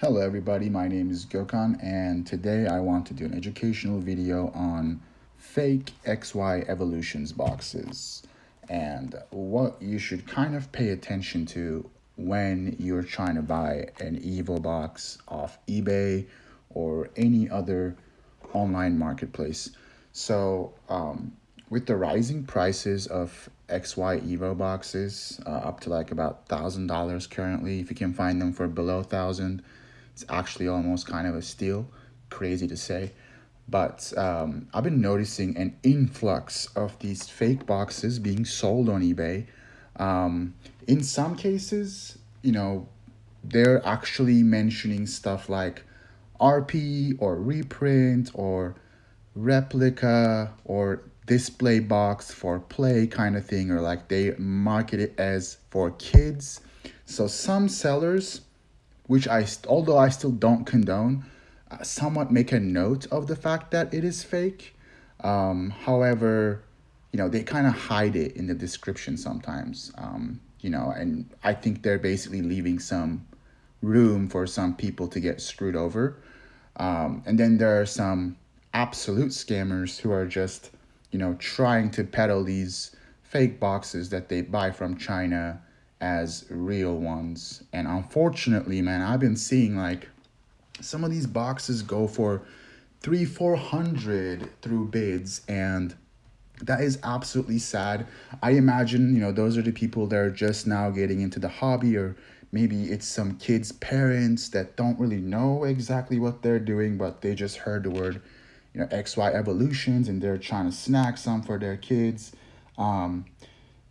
Hello everybody, my name is Gökhan and today I want to do an educational video on fake XY evolutions boxes and what you should kind of pay attention to when you're trying to buy an Evo box off eBay or any other online marketplace. With the rising prices of XY Evo boxes, up to like about $1,000 currently, if you can find them for below 1,000, it's actually almost kind of a steal. Crazy to say. But I've been noticing an influx of these fake boxes being sold on eBay. In some cases, they're actually mentioning stuff like RP or reprint or replica or display box for play kind of thing, or like they market it as for kids. So some sellers, which although I still don't condone, somewhat make a note of the fact that it is fake. However, they kind of hide it in the description sometimes. And I think they're basically leaving some room for some people to get screwed over. And then there are some absolute scammers who are just, trying to peddle these fake boxes that they buy from China as real ones. And unfortunately, man, I've been seeing like some of these boxes go for 300-400 through bids, and that is absolutely sad. I imagine, those are the people that are just now getting into the hobby, or maybe it's some kids' parents that don't really know exactly what they're doing, but they just heard the word, XY evolutions, and they're trying to snag some for their kids. Um,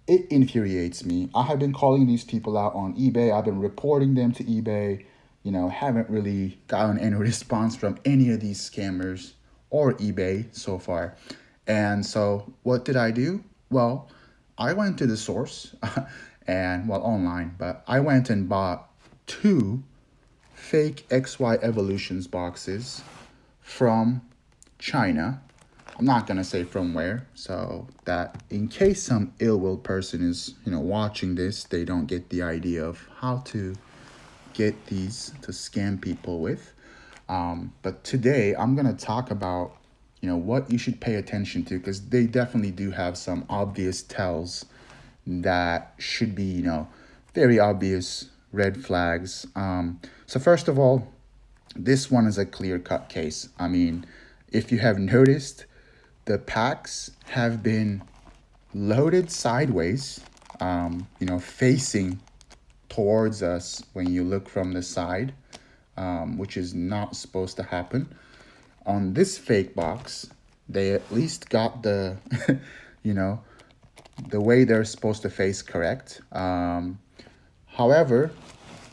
it infuriates me. I have been calling these people out on eBay. I've been reporting them to eBay. Haven't really gotten any response from any of these scammers or eBay so far. And so what did I do? Well, I went to the source and, well, online, but I went and bought two fake XY Evolutions boxes from China. I'm not gonna say from where, so that in case some ill-willed person is, watching this, they don't get the idea of how to get these to scam people with. But today I'm gonna talk about, what you should pay attention to, because they definitely do have some obvious tells that should be, very obvious red flags. So first of all, this one is a clear cut case. I mean, if you have noticed, the packs have been loaded sideways, facing towards us when you look from the side, which is not supposed to happen. On this fake box, they at least got the, you know, the way they're supposed to face correct. However,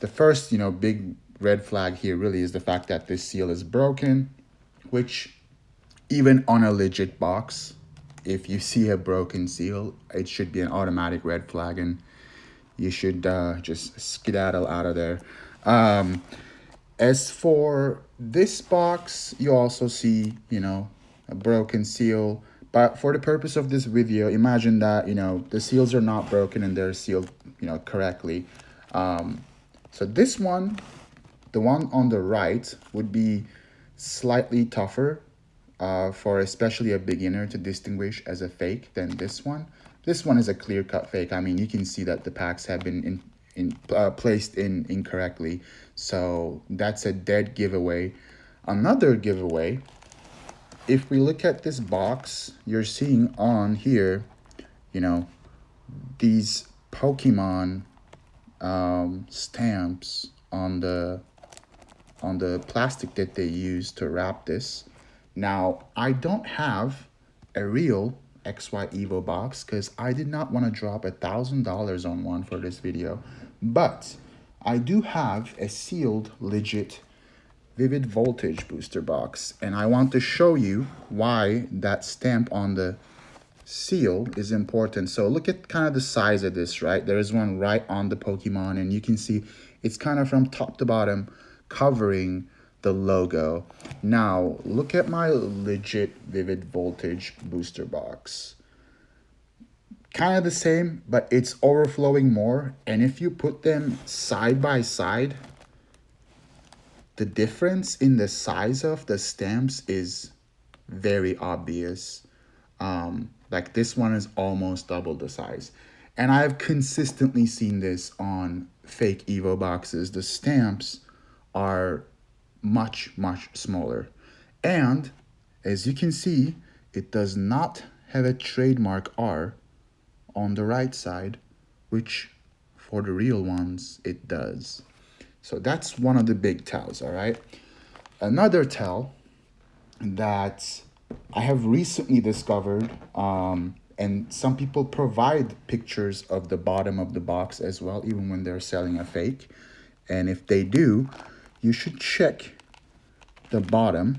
the first, big red flag here really is the fact that this seal is broken, which even on a legit box, if you see a broken seal, it should be an automatic red flag, and you should just skedaddle out of there. Um, as for this box, you also see, a broken seal. But for the purpose of this video, imagine that, the seals are not broken and they're sealed, correctly. So this one, the one on the right, would be slightly tougher for especially a beginner to distinguish as a fake than this one. This one is a clear-cut fake. I mean, you can see that the packs have been placed in incorrectly. So that's a dead giveaway. Another giveaway, if we look at this box, you're seeing on here, you know, these Pokemon stamps on the plastic that they use to wrap this. Now, I don't have a real XY Evo box because I did not want to drop $1,000 on one for this video, but I do have a sealed legit Vivid Voltage booster box, and I want to show you why that stamp on the seal is important. So look at kind of the size of this, right? There is one right on the Pokemon, and you can see it's kind of from top to bottom covering the logo. Now look at my legit Vivid Voltage booster box. Kind of the same, but it's overflowing more. And if you put them side by side, the difference in the size of the stamps is very obvious. Like this one is almost double the size. And I've consistently seen this on fake Evo boxes. The stamps are much, much smaller. And as you can see, it does not have a trademark R on the right side, which for the real ones, it does. So that's one of the big tells, all right? Another tell that I have recently discovered, and some people provide pictures of the bottom of the box as well, even when they're selling a fake. And if they do, you should check the bottom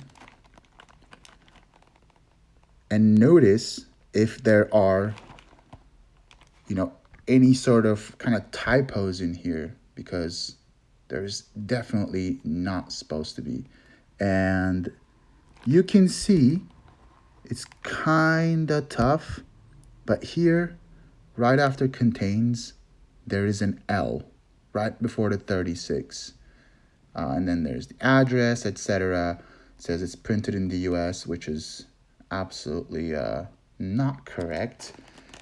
and notice if there are, any sort of kind of typos in here, because there's definitely not supposed to be. And you can see it's kind of tough, but here, right after contains, there is an L right before the 36. And then there's the address, etc. It says it's printed in the US, which is absolutely not correct.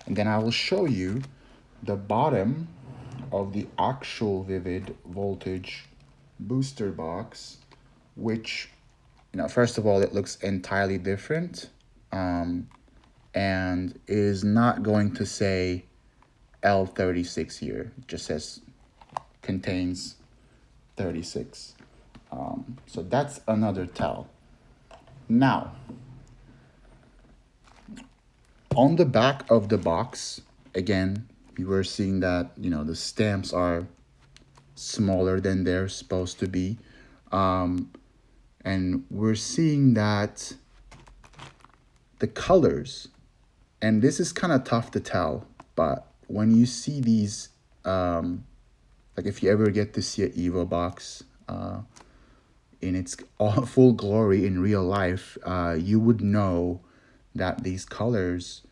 And then I will show you the bottom of the actual Vivid Voltage booster box, which, first of all, it looks entirely different, and is not going to say L36 here. It just says contains 36. So that's another tell. Now, on the back of the box, again, we were seeing that, the stamps are smaller than they're supposed to be. And we're seeing that the colors, and this is kind of tough to tell, but when you see these, like if you ever get to see an Evo box in its full glory in real life, you would know that these colors,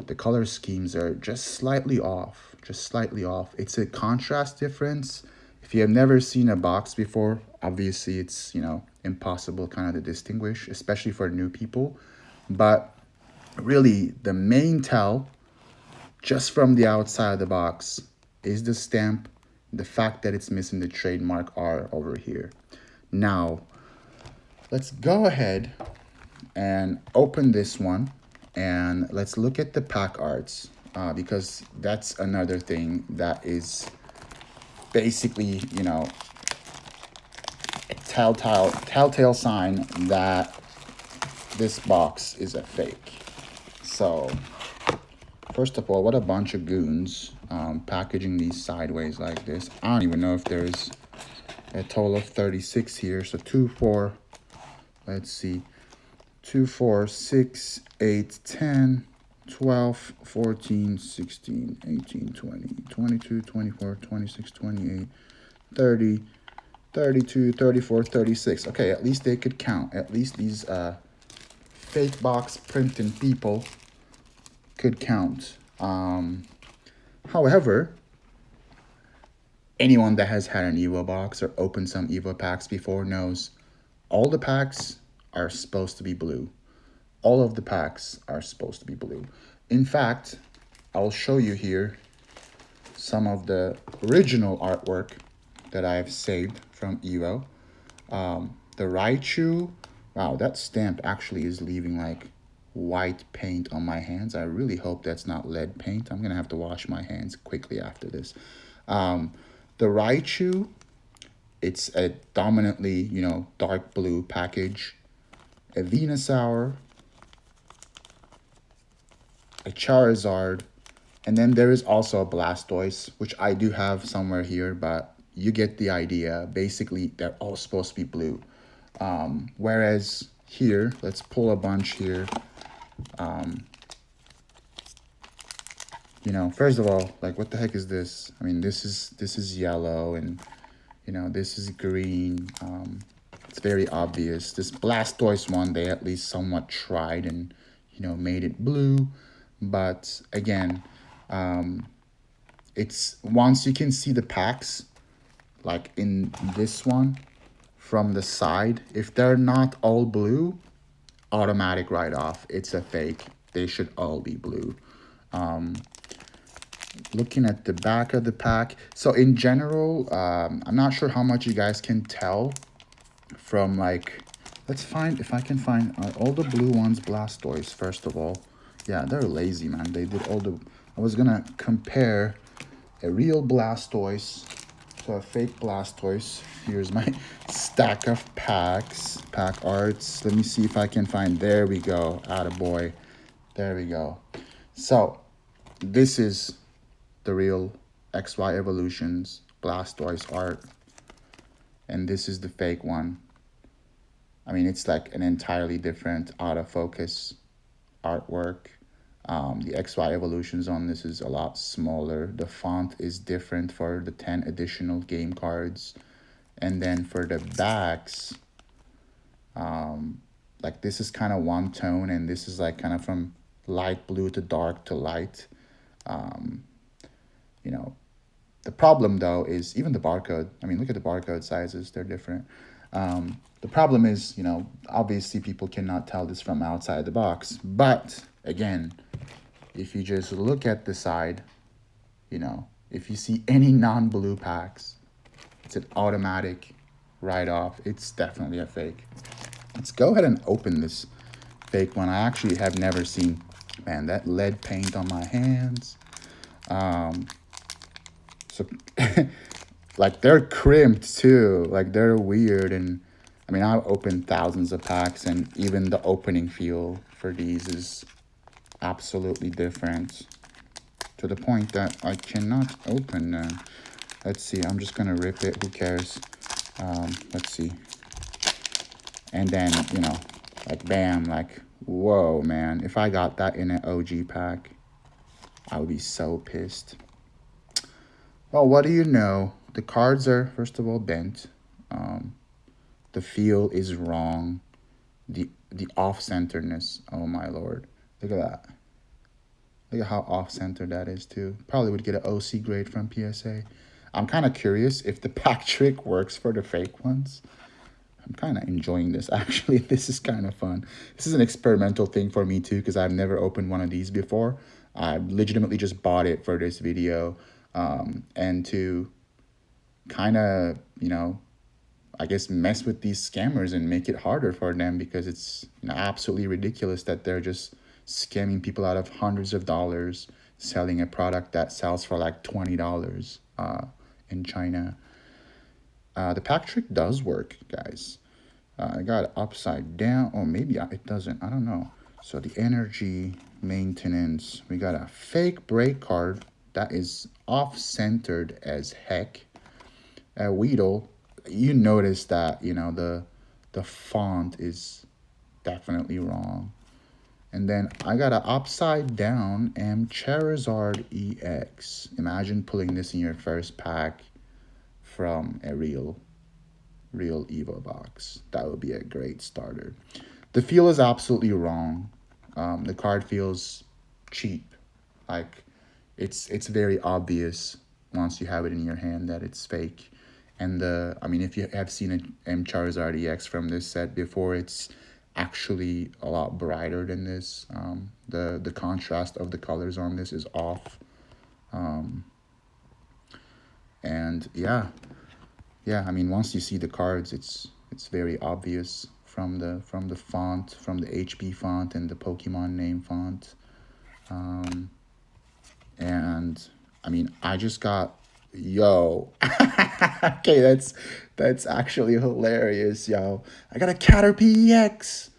the color schemes are just slightly off, It's a contrast difference. If you have never seen a box before, obviously it's, impossible kind of to distinguish, especially for new people. But really, the main tell, just from the outside of the box, is the stamp, the fact that it's missing the trademark R over here. Now, let's go ahead and open this one, and let's look at the pack arts, because that's another thing that is basically, a telltale sign that this box is a fake. So, first of all, what a bunch of goons packaging these sideways like this. I don't even know if there's a total of 36 here. So 2, 4, let's see, 2, 4, 6, 8, 10, 12, 14, 16, 18, 20, 22, 24, 26, 28, 30, 32, 34, 36. Okay, at least they could count. At least these fake box printing people could count. However, anyone that has had an Evo box or opened some Evo packs before knows all the packs are supposed to be blue. All of the packs are supposed to be blue. In fact, I'll show you here some of the original artwork that I've saved from Evo. The Raichu, wow, that stamp actually is leaving like white paint on my hands. I really hope that's not lead paint. I'm gonna have to wash my hands quickly after this. The Raichu, it's a dominantly, dark blue package. A Venusaur, a Charizard, and then there is also a Blastoise, which I do have somewhere here, but you get the idea. Basically, they're all supposed to be blue. Whereas here, let's pull a bunch here. First of all, like, what the heck is this? I mean, this is yellow, and this is green. It's very obvious. This Blastoise one, they at least somewhat tried and made it blue, but again, it's once you can see the packs, like in this one, from the side, if they're not all blue, automatic write off. It's a fake. They should all be blue. Looking at the back of the pack. So in general, I'm not sure how much you guys can tell from like, let's find, if I can find all the blue ones, Blastoise, first of all. Yeah, they're lazy, man. They did all the, I was gonna compare a real Blastoise to a fake Blastoise. Here's my stack of packs, pack arts. Let me see if I can find, there we go, attaboy. There we go. So this is the real XY Evolutions Blastoise art. And this is the fake one. I mean, it's like an entirely different out of focus artwork. The XY Evolutions on this is a lot smaller. The font is different for the 10 additional game cards. And then for the backs, like this is kind of one tone, and this is like kind of from light blue to dark to light. You know, the problem though is even the barcode. I mean, look at the barcode sizes, they're different. The problem is, you know, obviously people cannot tell this from outside the box. But again, if you just look at the side, you know, if you see any non-blue packs, it's an automatic write-off. It's definitely a fake. Let's go ahead and open this fake one. I actually have never seen, man, that lead paint on my hands. So like they're crimped too, like they're weird. And I mean, I've opened thousands of packs, and even the opening feel for these is absolutely different, to the point that I cannot open them. Let's see, I'm just gonna rip it, who cares. Let's see. And then, you know, like bam, like whoa, man, if I got that in an OG pack, I would be so pissed. Well, what do you know? The cards are, first of all, bent. The feel is wrong. The off-centeredness, oh my lord. Look at that. Look at how off-centered that is too. Probably would get an OC grade from PSA. I'm kind of curious if the pack trick works for the fake ones. I'm kind of enjoying this, actually. This is kind of fun. This is an experimental thing for me too, because I've never opened one of these before. I legitimately just bought it for this video. And to kind of, you know, I guess mess with these scammers and make it harder for them, because it's, you know, absolutely ridiculous that they're just scamming people out of hundreds of dollars, selling a product that sells for like $20 in China. The pack trick does work, guys. I got it upside down, or maybe it doesn't, I don't know. So the energy maintenance, we got a fake break card that is off-centered as heck. Weedle, you notice that, you know, the font is definitely wrong. And then I got an upside down Charizard EX. Imagine pulling this in your first pack from a real Evo box. That would be a great starter. The feel is absolutely wrong. The card feels cheap. Like it's very obvious once you have it in your hand that it's fake. And I mean, if you have seen an Charizard EX from this set before, it's actually a lot brighter than this. The contrast of the colors on this is off. And yeah, I mean, once you see the cards, it's very obvious from the font, from the HB font and the Pokemon name font. And I mean, I just got, yo, okay, that's actually hilarious, yo. I got a Caterpie EX,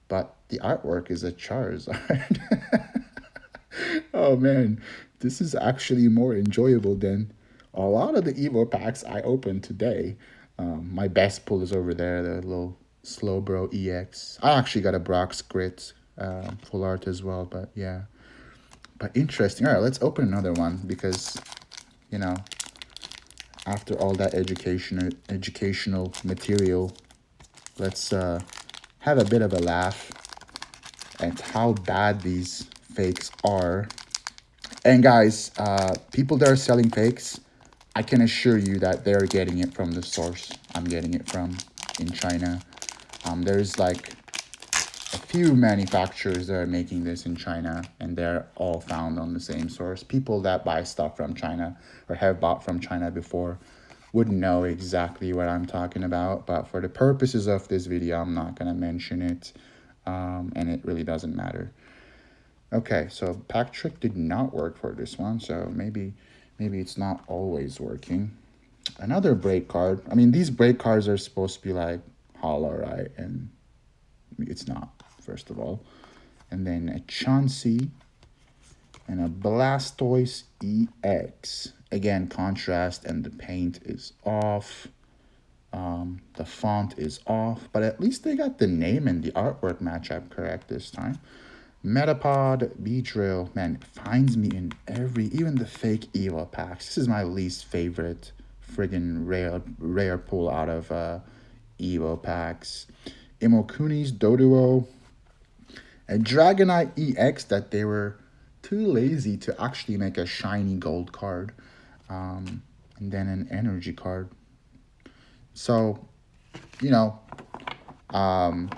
but the artwork is a Charizard. Oh man, this is actually more enjoyable than a lot of the Evo packs I opened today. My best pull is over there, the little Slowbro EX. I actually got a Brock's Grit full art as well, but yeah. But interesting. All right, let's open another one, because, you know, after all that educational material, let's have a bit of a laugh at how bad these fakes are. And guys, people that are selling fakes, I can assure you that they're getting it from the source I'm getting it from. in China. There's like a few manufacturers that are making this in China, and they're all found on the same source. People that buy stuff from China or have bought from China before wouldn't know exactly what I'm talking about, but for the purposes of this video, I'm not going to mention it, and it really doesn't matter. Okay, so pack trick did not work for this one, so maybe it's not always working. Another break card. I mean, these break cards are supposed to be like hollow, right? And it's not, first of all. And then a Chansey and a Blastoise EX. Again, contrast and the paint is off. The font is off, but at least they got the name and the artwork matchup correct this time. Metapod, Beedrill, man, it finds me in even the fake Evo packs. This is my least favorite friggin' rare pull out of Evo packs. Imokunis, Doduo, a Dragonite EX that they were too lazy to actually make a shiny gold card. And then an energy card. So, you know, I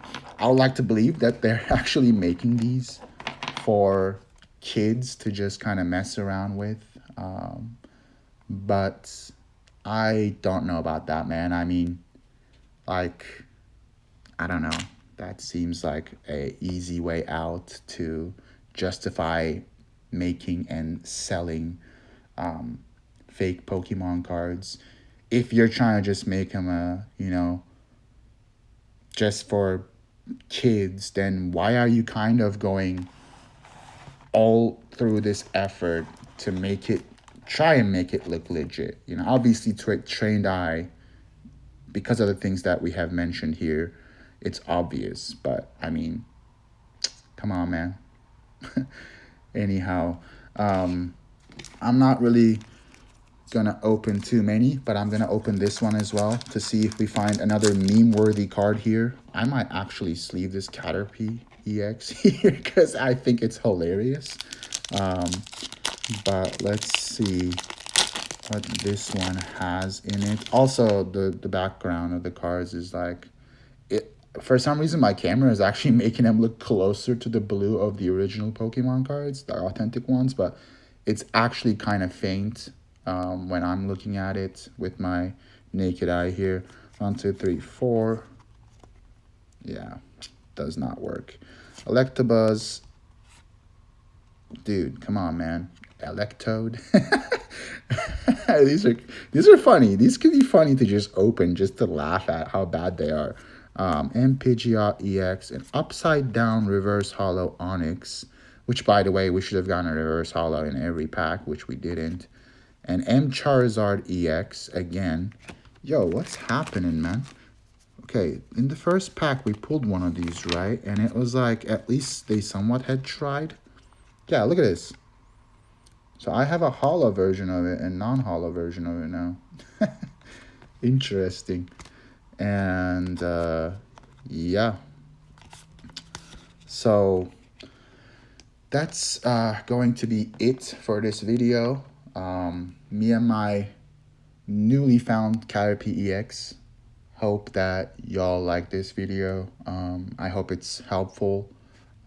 would like to believe that they're actually making these for kids to just kind of mess around with. But I don't know about that, man. I mean, like, I don't know. That seems like a easy way out to justify making and selling fake Pokemon cards. If you're trying to just make them just for kids, then why are you kind of going all through this effort to try and make it look legit? Obviously, trained eye, because of the things that we have mentioned here, it's obvious, but I mean, come on, man. Anyhow, I'm not really gonna open too many, but I'm gonna open this one as well to see if we find another meme-worthy card here. I might actually sleeve this Caterpie EX here because I think it's hilarious. But let's see what this one has in it. Also, the background of the cards is like, for some reason my camera is actually making them look closer to the blue of the original Pokemon cards, the authentic ones, but it's actually kind of faint when I'm looking at it with my naked eye here. 1, 2, 3, 4. Yeah, does not work. Electabuzz. Dude, come on, man. Electode. These are funny. These can be funny to just open, just to laugh at how bad they are. And Pidgeot EX, an upside down reverse hollow Onyx, which, by the way, we should have gotten a reverse hollow in every pack, which we didn't. And M Charizard EX again. Yo, what's happening, man? Okay, in the first pack we pulled one of these, right? And it was like, at least they somewhat had tried. Yeah, look at this. So I have a hollow version of it and non-hollow version of it now. Interesting. And yeah, so that's going to be it for this video. Me and my newly found Caterpie EX. Hope that y'all like this video. I hope it's helpful,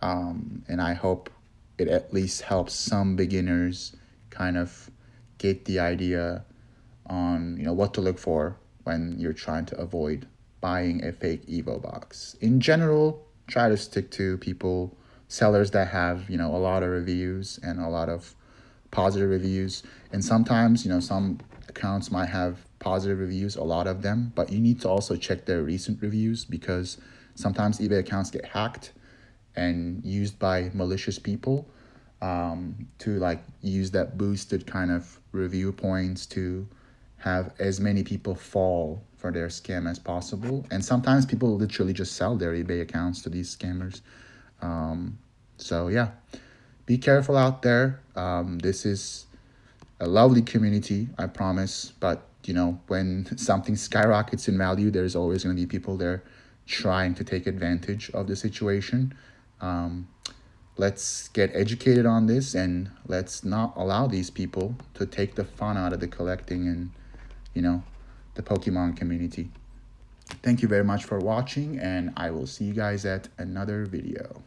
and I hope it at least helps some beginners kind of get the idea on what to look for when you're trying to avoid buying a fake Evo box. In general, try to stick to sellers that have a lot of reviews and a lot of positive reviews. And sometimes some accounts might have positive reviews, a lot of them, but you need to also check their recent reviews, because sometimes eBay accounts get hacked and used by malicious people to use that boosted kind of review points to have as many people fall for their scam as possible. And sometimes people literally just sell their eBay accounts to these scammers. So yeah, be careful out there. This is a lovely community, I promise. But when something skyrockets in value, there's always going to be people there trying to take advantage of the situation. Let's get educated on this, and let's not allow these people to take the fun out of the collecting and the Pokemon community. Thank you very much for watching, and I will see you guys at another video.